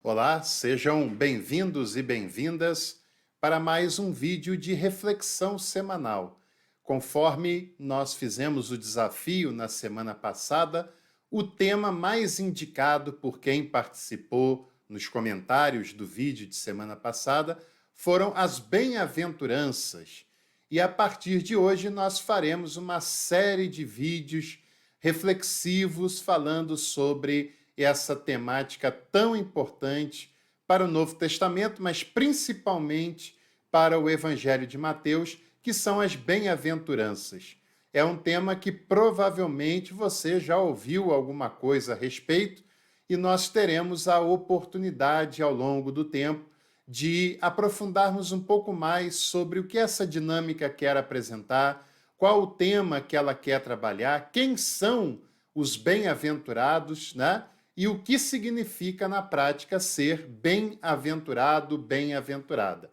Olá, sejam bem-vindos e bem-vindas para mais um vídeo de reflexão semanal. Conforme nós fizemos o desafio na semana passada, o tema mais indicado por quem participou nos comentários do vídeo de semana passada foram as bem-aventuranças. E a partir de hoje nós faremos uma série de vídeos reflexivos falando sobre essa temática tão importante para o Novo Testamento, mas principalmente para o Evangelho de Mateus, que são as bem-aventuranças. É um tema que provavelmente você já ouviu alguma coisa a respeito e nós teremos a oportunidade ao longo do tempo de aprofundarmos um pouco mais sobre o que essa dinâmica quer apresentar, qual o tema que ela quer trabalhar, quem são os bem-aventurados, né? E o que significa na prática ser bem-aventurado, bem-aventurada.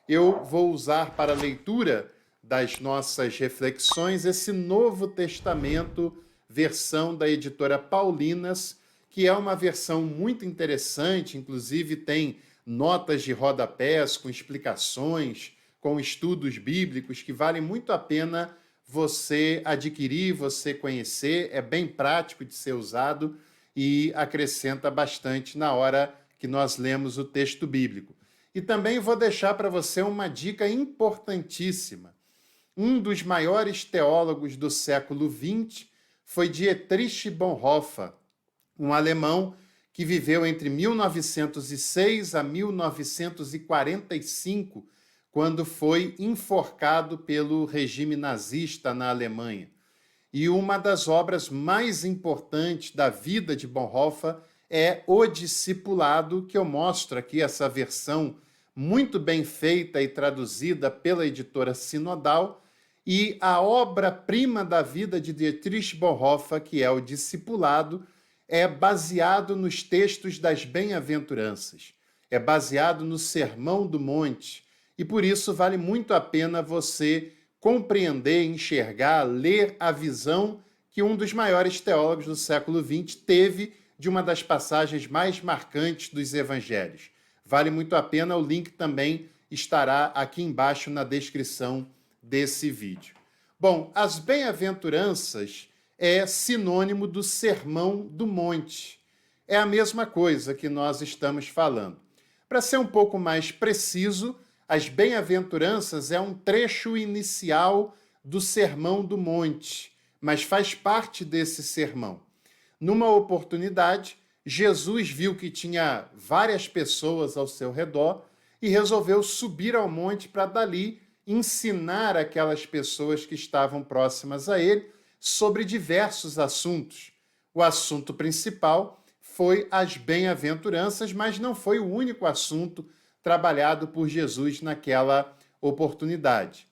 Eu vou usar para a leitura das nossas reflexões esse Novo Testamento, versão da editora Paulinas, que é uma versão muito interessante, inclusive tem notas de rodapés com explicações, com estudos bíblicos que vale muito a pena você adquirir, você conhecer, é bem prático de ser usado e acrescenta bastante na hora que nós lemos o texto bíblico. E também vou deixar para você uma dica importantíssima. Um dos maiores teólogos do século XX foi Dietrich Bonhoeffer, um alemão que viveu entre 1906 a 1945, quando foi enforcado pelo regime nazista na Alemanha. E uma das obras mais importantes da vida de Bonhoeffer é O Discipulado, que eu mostro aqui essa versão muito bem feita e traduzida pela editora Sinodal, e a obra-prima da vida de Dietrich Bonhoeffer, que é O Discipulado, é baseado nos textos das bem-aventuranças, é baseado no Sermão do Monte, e por isso vale muito a pena você compreender, enxergar, ler a visão que um dos maiores teólogos do século XX teve de uma das passagens mais marcantes dos evangelhos. Vale muito a pena, o link também estará aqui embaixo na descrição desse vídeo. Bom, as bem-aventuranças é sinônimo do Sermão do Monte. É a mesma coisa que nós estamos falando. Para ser um pouco mais preciso, as bem-aventuranças é um trecho inicial do Sermão do Monte, mas faz parte desse sermão. Numa oportunidade, Jesus viu que tinha várias pessoas ao seu redor e resolveu subir ao monte para dali ensinar aquelas pessoas que estavam próximas a ele sobre diversos assuntos. O assunto principal foi as bem-aventuranças, mas não foi o único assunto trabalhado por Jesus naquela oportunidade.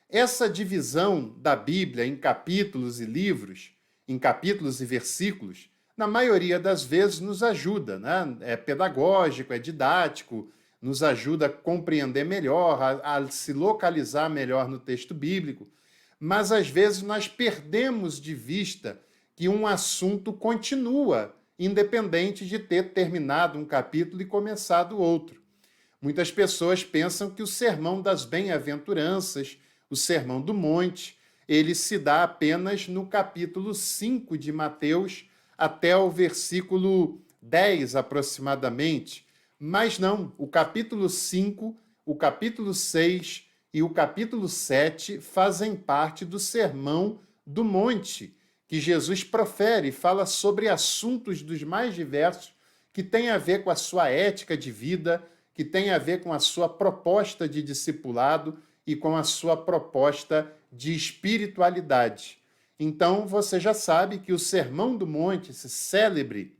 Essa divisão da Bíblia em capítulos e livros, em capítulos e versículos, na maioria das vezes nos ajuda, né? É pedagógico, é didático, nos ajuda a compreender melhor, a se localizar melhor no texto bíblico, mas às vezes nós perdemos de vista que um assunto continua, independente de ter terminado um capítulo e começado outro. Muitas pessoas pensam que o Sermão das Bem-aventuranças, o Sermão do Monte, ele se dá apenas no capítulo 5 de Mateus até o versículo 10 aproximadamente. Mas não, o capítulo 5, o capítulo 6 e o capítulo 7 fazem parte do Sermão do Monte, que Jesus profere e fala sobre assuntos dos mais diversos que têm a ver com a sua ética de vida, que tem a ver com a sua proposta de discipulado e com a sua proposta de espiritualidade. Então, você já sabe que o Sermão do Monte, esse célebre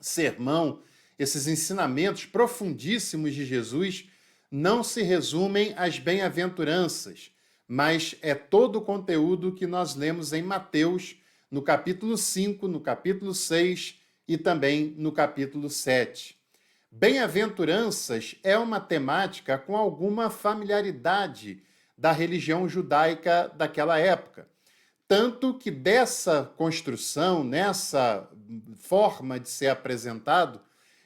sermão, esses ensinamentos profundíssimos de Jesus, não se resumem às bem-aventuranças, mas é todo o conteúdo que nós lemos em Mateus, no capítulo 5, no capítulo 6 e também no capítulo 7. Bem-aventuranças é uma temática com alguma familiaridade da religião judaica daquela época. Tanto que dessa construção, nessa forma de ser apresentado,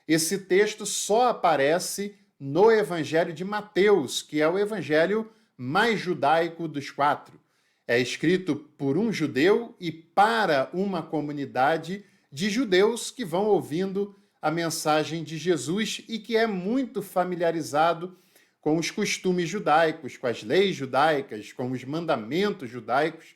Esse texto só aparece no Evangelho de Mateus, que é o evangelho mais judaico dos quatro. É escrito por um judeu e para uma comunidade de judeus que vão ouvindo a mensagem de Jesus e que é muito familiarizado com os costumes judaicos, com as leis judaicas, com os mandamentos judaicos,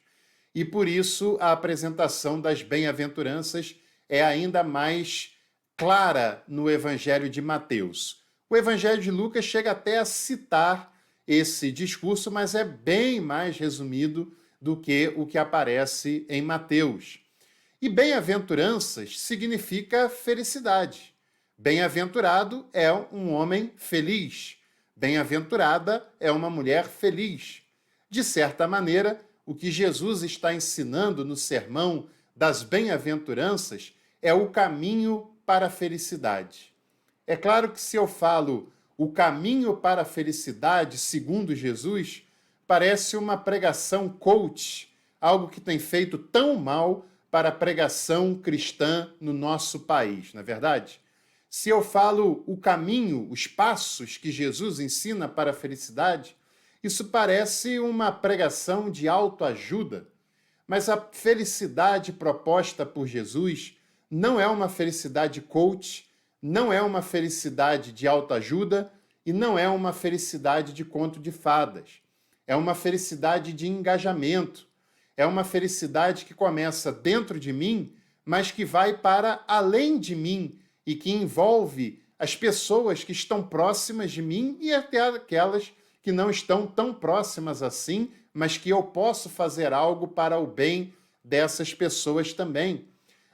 e por isso a apresentação das bem-aventuranças é ainda mais clara no Evangelho de Mateus. O Evangelho de Lucas chega até a citar esse discurso, mas é bem mais resumido do que o que aparece em Mateus. E bem-aventuranças significa felicidade. Bem-aventurado é um homem feliz. Bem-aventurada é uma mulher feliz. De certa maneira, o que Jesus está ensinando no sermão das bem-aventuranças é o caminho para a felicidade. É claro que se eu falo o caminho para a felicidade segundo Jesus, parece uma pregação coach, algo que tem feito tão mal para a pregação cristã no nosso país, não é verdade? Se eu falo o caminho, os passos que Jesus ensina para a felicidade, isso parece uma pregação de autoajuda. Mas a felicidade proposta por Jesus não é uma felicidade coach, não é uma felicidade de autoajuda e não é uma felicidade de conto de fadas. É uma felicidade de engajamento. É uma felicidade que começa dentro de mim, mas que vai para além de mim e que envolve as pessoas que estão próximas de mim e até aquelas que não estão tão próximas assim, mas que eu posso fazer algo para o bem dessas pessoas também.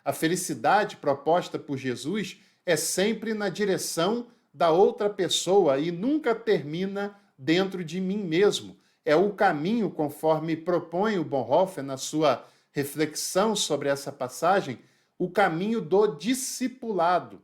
A felicidade proposta por Jesus é sempre na direção da outra pessoa e nunca termina dentro de mim mesmo. É o caminho, conforme propõe o Bonhoeffer na sua reflexão sobre essa passagem, o caminho do discipulado.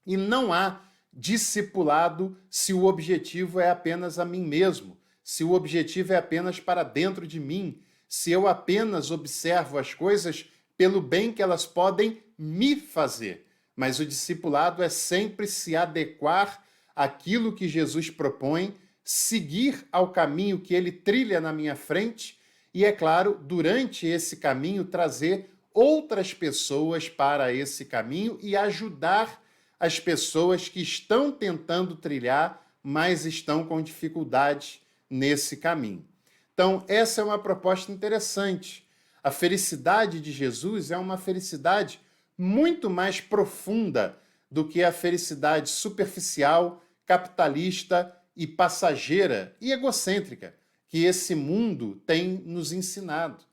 E não há discipulado se o objetivo é apenas a mim mesmo, se o objetivo é apenas para dentro de mim, se eu apenas observo as coisas pelo bem que elas podem me fazer. Mas o discipulado é sempre se adequar àquilo que Jesus propõe, seguir ao caminho que ele trilha na minha frente e, é claro, durante esse caminho, trazer outras pessoas para esse caminho e ajudar as pessoas que estão tentando trilhar, mas estão com dificuldade nesse caminho. Então, essa é uma proposta interessante. A felicidade de Jesus é uma felicidade muito mais profunda do que a felicidade superficial, capitalista e passageira e egocêntrica que esse mundo tem nos ensinado.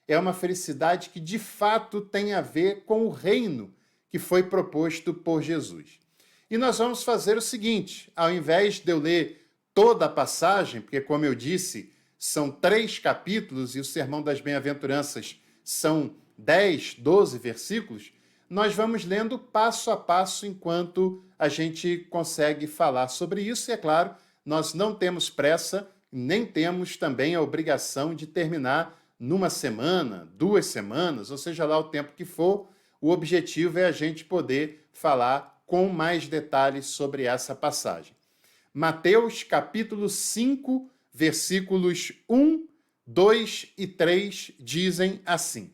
É uma felicidade que, de fato, tem a ver com o reino que foi proposto por Jesus. E nós vamos fazer o seguinte, ao invés de eu ler toda a passagem, porque, como eu disse, são 3 capítulos e o Sermão das Bem-aventuranças são 10, 12 versículos, nós vamos lendo passo a passo enquanto a gente consegue falar sobre isso. E, é claro, nós não temos pressa, nem temos também a obrigação de terminar numa semana, 2 semanas, ou seja lá o tempo que for. O objetivo é a gente poder falar com mais detalhes sobre essa passagem. Mateus, capítulo 5, versículos 1, 2 e 3 dizem assim: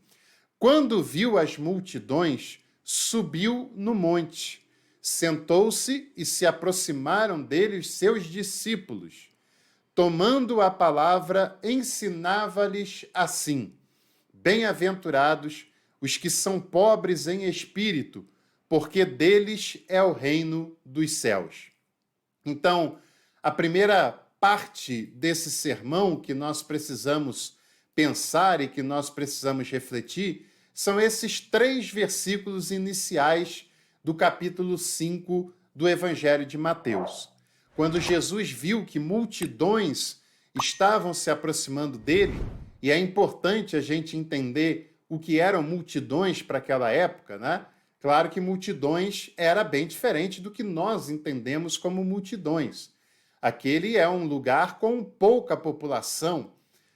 Quando viu as multidões, subiu no monte, sentou-se e se aproximaram dele os seus discípulos. Tomando a palavra, ensinava-lhes assim: Bem-aventurados os que são pobres em espírito, porque deles é o reino dos céus. Então, a primeira parte desse sermão que nós precisamos pensar e que nós precisamos refletir são esses 3 versículos iniciais do capítulo 5 do Evangelho de Mateus. Quando Jesus viu que multidões estavam se aproximando dele, e é importante a gente entender o que eram multidões para aquela época, né? Claro que multidões era bem diferente do que nós entendemos como multidões. Aquele é um lugar com pouca população,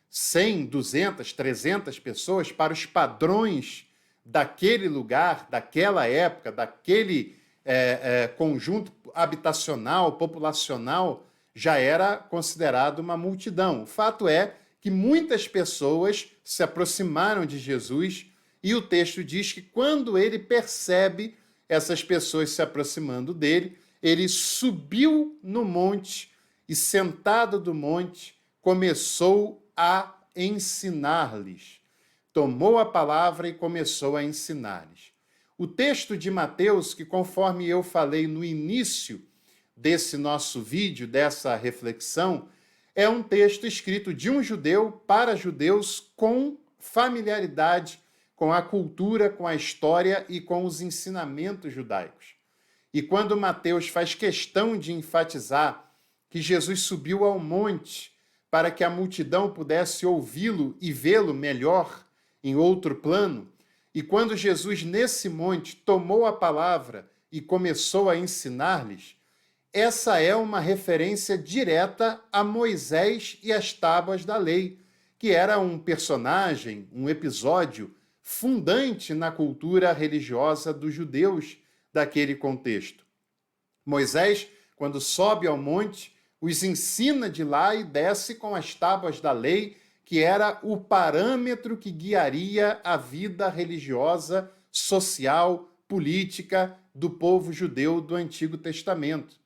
100, 200, 300 pessoas para os padrões daquele lugar, daquela época, daquele conjunto habitacional, populacional, já era considerado uma multidão. O fato é que muitas pessoas se aproximaram de Jesus e o texto diz que quando ele percebe essas pessoas se aproximando dele, ele subiu no monte e, sentado do monte, começou a ensinar-lhes. Tomou a palavra e começou a ensinar-lhes. O texto de Mateus, que conforme eu falei no início desse nosso vídeo, dessa reflexão, é um texto escrito de um judeu para judeus com familiaridade com a cultura, com a história e com os ensinamentos judaicos. E quando Mateus faz questão de enfatizar que Jesus subiu ao monte para que a multidão pudesse ouvi-lo e vê-lo melhor em outro plano, e quando Jesus, nesse monte, tomou a palavra e começou a ensinar-lhes, essa é uma referência direta a Moisés e as tábuas da lei, que era um personagem, um episódio fundante na cultura religiosa dos judeus daquele contexto. Moisés, quando sobe ao monte, os ensina de lá e desce com as tábuas da lei, que era o parâmetro que guiaria a vida religiosa, social, política do povo judeu do Antigo Testamento.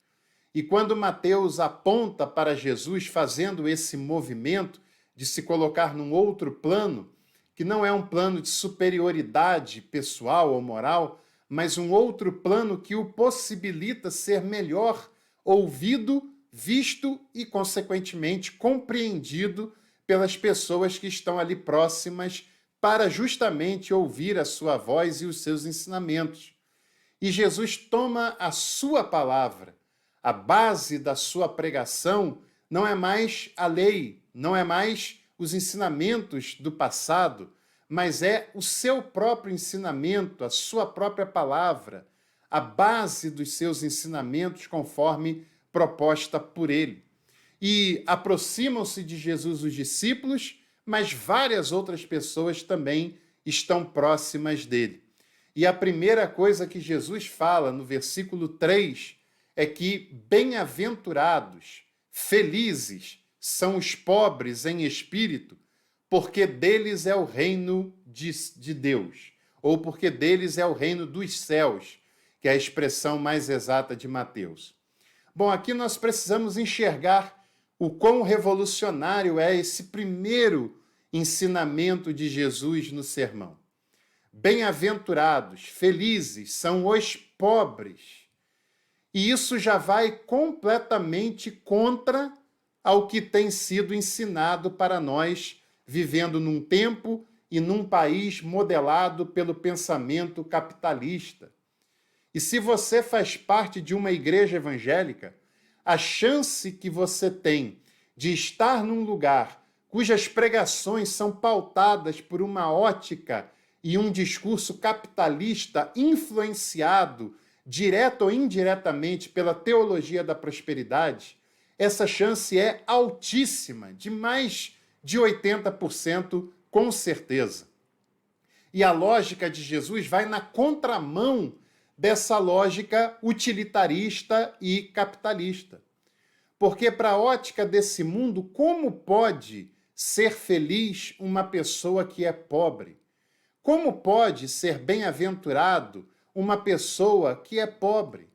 E quando Mateus aponta para Jesus fazendo esse movimento de se colocar num outro plano, que não é um plano de superioridade pessoal ou moral, mas um outro plano que o possibilita ser melhor ouvido, visto e, consequentemente, compreendido pelas pessoas que estão ali próximas para justamente ouvir a sua voz e os seus ensinamentos. E Jesus toma a sua palavra. A base da sua pregação não é mais a lei, não é mais os ensinamentos do passado, mas é o seu próprio ensinamento, a sua própria palavra, a base dos seus ensinamentos conforme proposta por ele. E aproximam-se de Jesus os discípulos, mas várias outras pessoas também estão próximas dele. E a primeira coisa que Jesus fala no versículo 3 é que bem-aventurados, felizes, são os pobres em espírito, porque deles é o reino de Deus, ou porque deles é o reino dos céus, que é a expressão mais exata de Mateus. Bom, aqui nós precisamos enxergar o quão revolucionário é esse primeiro ensinamento de Jesus no sermão. Bem-aventurados, felizes são os pobres. E isso já vai completamente contra ao que tem sido ensinado para nós, vivendo num tempo e num país modelado pelo pensamento capitalista. E se você faz parte de uma igreja evangélica, a chance que você tem de estar num lugar cujas pregações são pautadas por uma ótica e um discurso capitalista influenciado, direta ou indiretamente, pela teologia da prosperidade, essa chance é altíssima, de mais de 80%, com certeza. E a lógica de Jesus vai na contramão dessa lógica utilitarista e capitalista. Porque, para a ótica desse mundo, como pode ser feliz uma pessoa que é pobre? Como pode ser bem-aventurado uma pessoa que é pobre?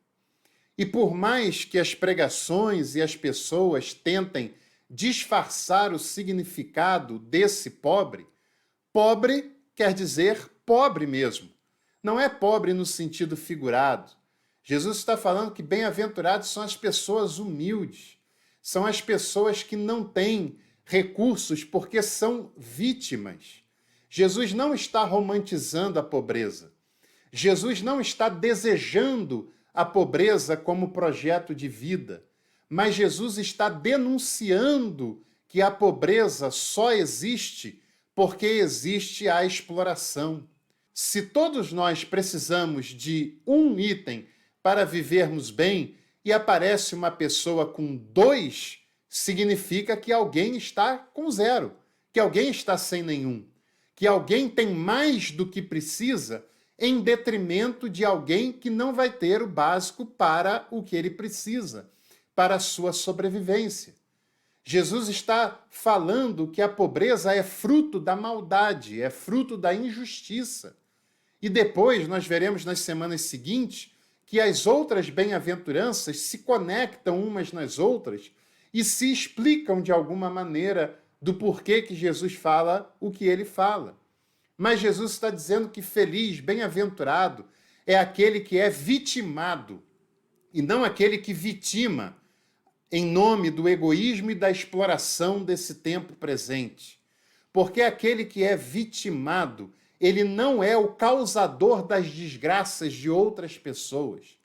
E por mais que as pregações e as pessoas tentem disfarçar o significado desse pobre, pobre quer dizer pobre mesmo. Não é pobre no sentido figurado. Jesus está falando que bem-aventurados são as pessoas humildes, são as pessoas que não têm recursos porque são vítimas. Jesus não está romantizando a pobreza. Jesus não está desejando a pobreza como projeto de vida, mas Jesus está denunciando que a pobreza só existe porque existe a exploração. Se todos nós precisamos de um item para vivermos bem e aparece uma pessoa com 2, significa que alguém está com 0, que alguém está sem nenhum, que alguém tem mais do que precisa em detrimento de alguém que não vai ter o básico para o que ele precisa, para a sua sobrevivência. Jesus está falando que a pobreza é fruto da maldade, é fruto da injustiça. E depois nós veremos nas semanas seguintes que as outras bem-aventuranças se conectam umas nas outras e se explicam de alguma maneira do porquê que Jesus fala o que ele fala. Mas Jesus está dizendo que feliz, bem-aventurado, é aquele que é vitimado e não aquele que vitima em nome do egoísmo e da exploração desse tempo presente. Porque aquele que é vitimado, ele não é o causador das desgraças de outras pessoas.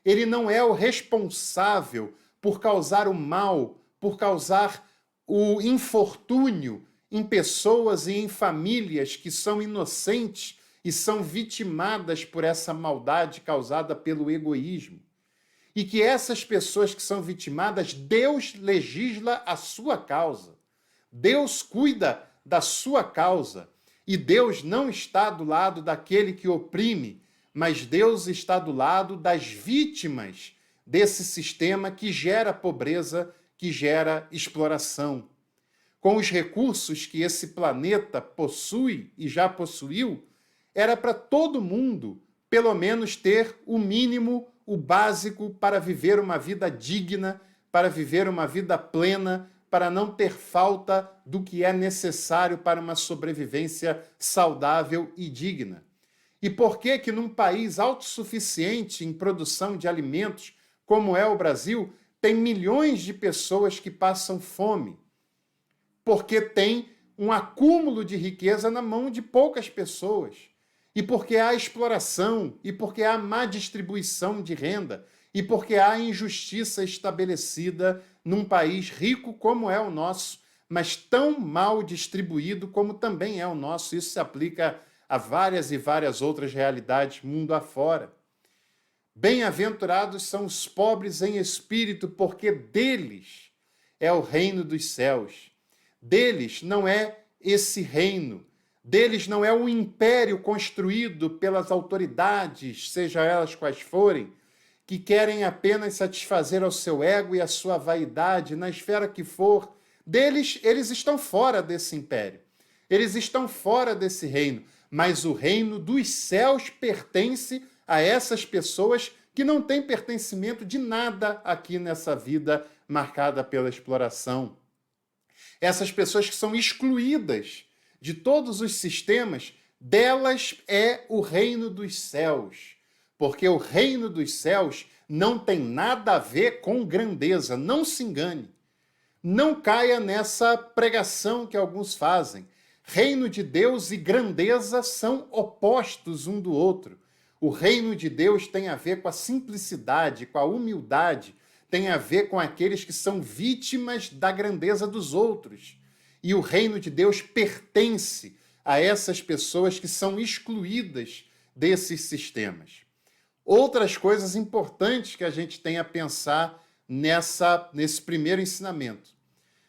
Ele não é o responsável por causar o mal, por causar o infortúnio em pessoas e em famílias que são inocentes e são vitimadas por essa maldade causada pelo egoísmo. E que essas pessoas que são vitimadas, Deus legisla a sua causa. Deus cuida da sua causa. E Deus não está do lado daquele que oprime, mas Deus está do lado das vítimas desse sistema que gera pobreza, que gera exploração. Com os recursos que esse planeta possui e já possuiu, era para todo mundo, pelo menos, ter o mínimo, o básico para viver uma vida digna, para viver uma vida plena, para não ter falta do que é necessário para uma sobrevivência saudável e digna. E por que que num país autossuficiente em produção de alimentos, como é o Brasil, tem milhões de pessoas que passam fome? Porque tem um acúmulo de riqueza na mão de poucas pessoas. E porque há exploração, e porque há má distribuição de renda, e porque há injustiça estabelecida num país rico como é o nosso, mas tão mal distribuído como também é o nosso. Isso se aplica a várias e várias outras realidades mundo afora. Bem-aventurados são os pobres em espírito, porque deles é o reino dos céus. Deles não é esse reino, deles não é um império construído pelas autoridades, seja elas quais forem, que querem apenas satisfazer ao seu ego e à sua vaidade, na esfera que for. Deles, eles estão fora desse império. Eles estão fora desse reino. Mas o reino dos céus pertence a essas pessoas que não têm pertencimento de nada aqui nessa vida marcada pela exploração. Essas pessoas que são excluídas de todos os sistemas, delas é o reino dos céus. Porque o reino dos céus não tem nada a ver com grandeza, não se engane. Não caia nessa pregação que alguns fazem. Reino de Deus e grandeza são opostos um do outro. O reino de Deus tem a ver com a simplicidade, com a humildade, tem a ver com aqueles que são vítimas da grandeza dos outros. E o reino de Deus pertence a essas pessoas que são excluídas desses sistemas. Outras coisas importantes que a gente tem a pensar nesse primeiro ensinamento.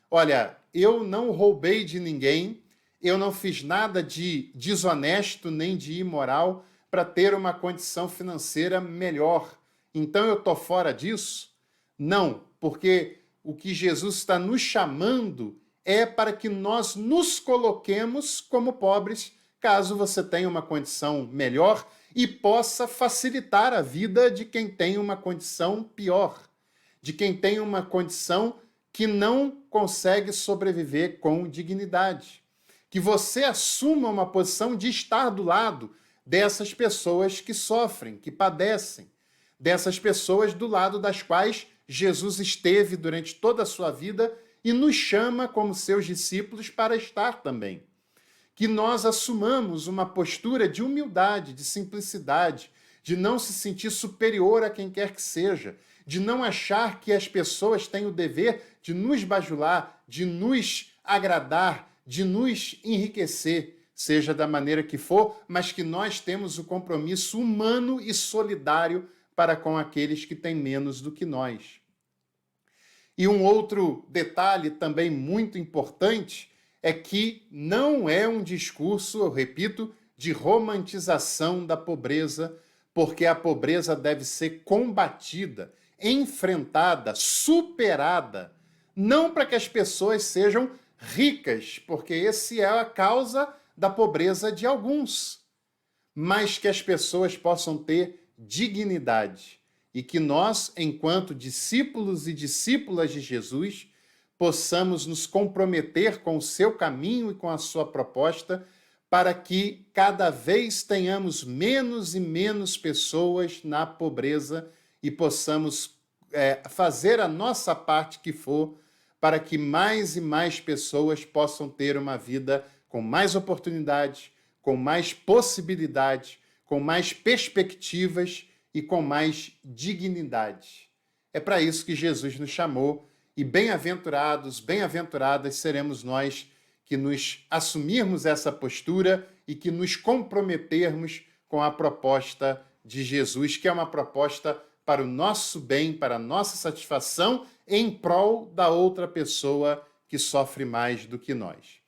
Olha, eu não roubei de ninguém, eu não fiz nada de desonesto nem de imoral para ter uma condição financeira melhor. Então eu estou fora disso? Não, porque o que Jesus está nos chamando é para que nós nos coloquemos como pobres, caso você tenha uma condição melhor e possa facilitar a vida de quem tem uma condição pior, de quem tem uma condição que não consegue sobreviver com dignidade. Que você assuma uma posição de estar do lado dessas pessoas que sofrem, que padecem, dessas pessoas do lado das quais Jesus esteve durante toda a sua vida e nos chama como seus discípulos para estar também. Que nós assumamos uma postura de humildade, de simplicidade, de não se sentir superior a quem quer que seja, de não achar que as pessoas têm o dever de nos bajular, de nos agradar, de nos enriquecer, seja da maneira que for, mas que nós temos o compromisso humano e solidário para com aqueles que têm menos do que nós. E um outro detalhe também muito importante é que não é um discurso, eu repito, de romantização da pobreza, porque a pobreza deve ser combatida, enfrentada, superada, não para que as pessoas sejam ricas, porque esse é a causa da pobreza de alguns, mas que as pessoas possam ter dignidade e que nós, enquanto discípulos e discípulas de Jesus, possamos nos comprometer com o seu caminho e com a sua proposta, para que cada vez tenhamos menos e menos pessoas na pobreza e possamos fazer a nossa parte que for, para que mais e mais pessoas possam ter uma vida com mais oportunidades, com mais possibilidades, com mais perspectivas e com mais dignidade. É para isso que Jesus nos chamou, e bem-aventurados, bem-aventuradas seremos nós que nos assumirmos essa postura e que nos comprometermos com a proposta de Jesus, que é uma proposta para o nosso bem, para a nossa satisfação, em prol da outra pessoa que sofre mais do que nós.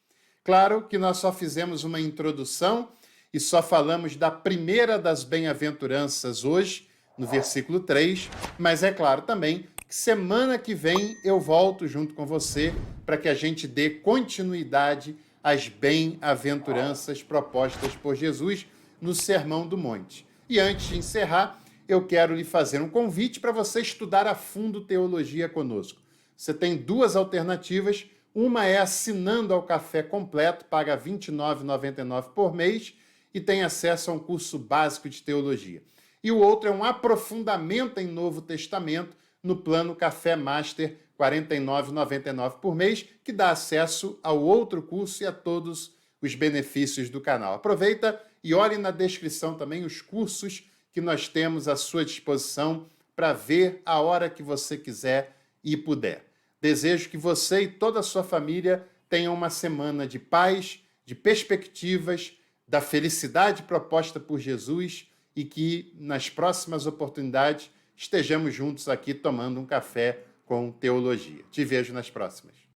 Claro que nós só fizemos uma introdução e só falamos da primeira das bem-aventuranças hoje, no versículo 3, mas é claro também que semana que vem eu volto junto com você para que a gente dê continuidade às bem-aventuranças propostas por Jesus no Sermão do Monte. E antes de encerrar, eu quero lhe fazer um convite para você estudar a fundo teologia conosco. Você tem duas alternativas. Uma é assinando ao Café Completo, paga R$ 29,99 por mês e tem acesso a um curso básico de teologia. E o outro é um aprofundamento em Novo Testamento no plano Café Master, R$ 49,99 por mês, que dá acesso ao outro curso e a todos os benefícios do canal. Aproveita e olhe na descrição também os cursos que nós temos à sua disposição para ver a hora que você quiser e puder. Desejo que você e toda a sua família tenham uma semana de paz, de perspectivas, da felicidade proposta por Jesus e que nas próximas oportunidades estejamos juntos aqui tomando um café com teologia. Te vejo nas próximas.